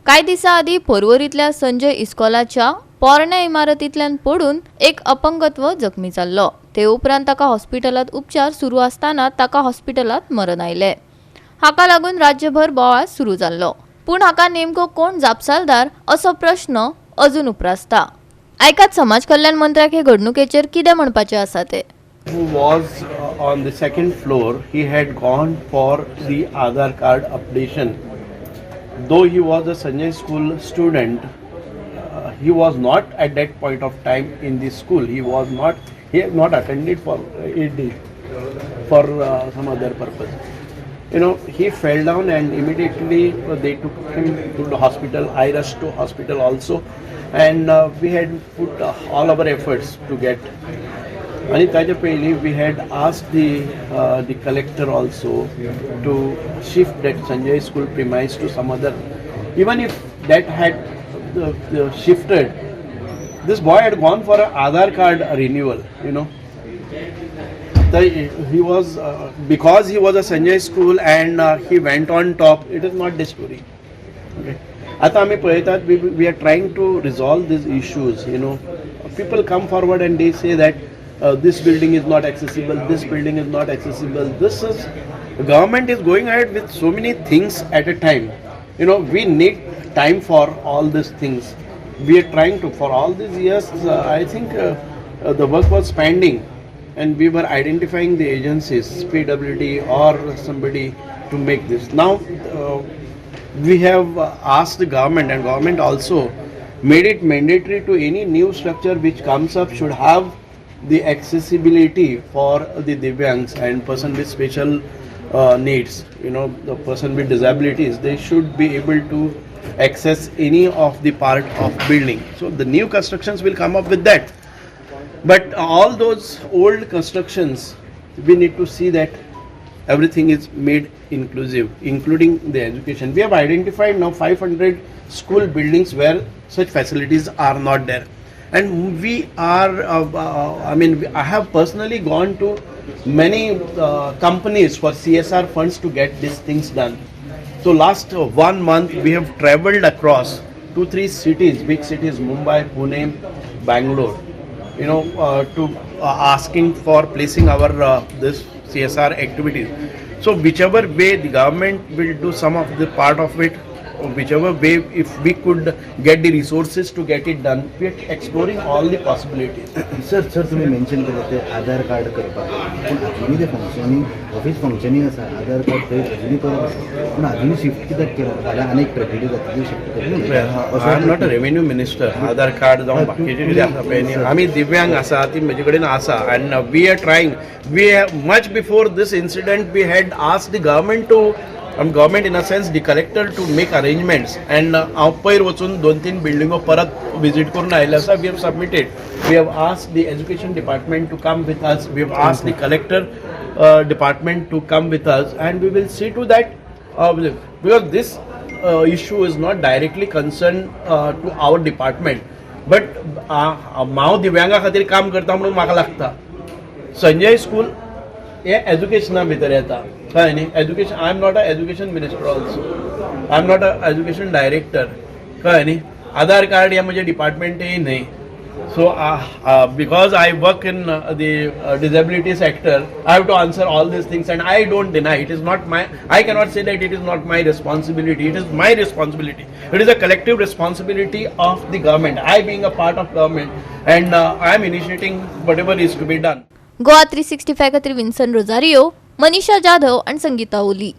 काही दिवसाआधी पर्वरीतल्या संजय इस्कॉलाच्या पोरण्या इमारतींतल्यान पडून एक अपंगत्व जखमी जाल्लो। ते उपरांत ताका हॉस्पिटलात उपचार सुरू असताना ताका हॉस्पिटलात मरण आयले। हाका लागून राज्यभर बोवाळ सुरू जाल्लो। पूण हाका नेमको कोण जापसालदार असो प्रश्न अजून उप्रासता। ऐकात समाज कल्याण मंत्र्याक हे घडणुकेचेर कितें म्हणपाचे आसा ते। Who was on the second floor, he had gone for the Aadhaar card updation. Though he was a Sanjay school student, he was not at that point of time in the school. He had not attended for AD for some other purpose. He fell down and immediately they took him to the hospital. I rushed to hospital also, and we had put all our efforts to get. And ताजे पयलीं we had asked the collector also to shift that Sanjay school premise to some other. Even if that had shifted, this boy had gone for an Aadhaar card renewal. He was because he was a Sanjay school and he went on top. It is not the story. Okay. आता आम्ही पळयतात we are trying to resolve these issues. People come forward and they say that this building is not accessible, this building is not accessible. The government is going ahead with so many things at a time. We need time for all these things. We are trying to, for all these years, I think the work was pending and we were identifying the agencies, PWD or somebody to make this. Now we have asked the government, and government also made it mandatory to any new structure which comes up should have the accessibility for the Divyangs and person with special needs. The person with disabilities, they should be able to access any of the part of building. So the new constructions will come up with that. But all those old constructions, we need to see that everything is made inclusive, including the education. We have identified now 500 school buildings where such facilities are not there. And we are, I have personally gone to many companies for CSR funds to get these things done. So last 1 month we have traveled across 2-3 cities, big cities, Mumbai, Pune, Bangalore, to asking for placing our this CSR activities. So whichever way the government will do some of the part of it, whichever way, if we could get the resources to get it done, we are exploring all the possibilities. Sir, तुम्ही mention केलं ते आधार card करपाक, पण अजूनही ते functioning office functioning आसा, आधार card थंय अजूनही करप आसा, पण अजूनही शिफ्ट कित्याक केला? फाल्यां आनीक ट्रेजेडी जाता ती शिफ्ट करतली. I am not a revenue minister. Aadhaar card जावं बाकीचे कितें आसा पळय न्ही, आमी दिव्यांग आसा ती म्हजे कडेन आसा, and we are trying. We much before this incident we had asked the government to government in a sense the collector to make arrangements, and हांव पयर वचून 2-3 बिल्डिंगो परत विजिट करून आयले आसा. We have submitted. We have asked the education department to come with us. We have asked the collector department to come with us, and we will see to that because this issue is not directly concerned to our department, but हांव दिव्यांगा खातीर काम करता म्हणून म्हाका लागता Sanjay school हे एज्युकेशना भितर येता. कळ्ळें न्ही? Education, I am not a education minister also, I am not a education director. कळ्ळें न्ही? आधार कार्ड हे म्हजे डिपार्टमेंटय न्हय. So because I work in the disability sector, I have to answer all these things, and I don't deny. It is not my, I cannot say that it is not my responsibility. It is my responsibility. It is a collective responsibility of the government. I being a part of government, and I am initiating whatever is to be done. Goa 365 खातीर Vinson Rosario, Manisha Jadhav आणि संगीता ओली.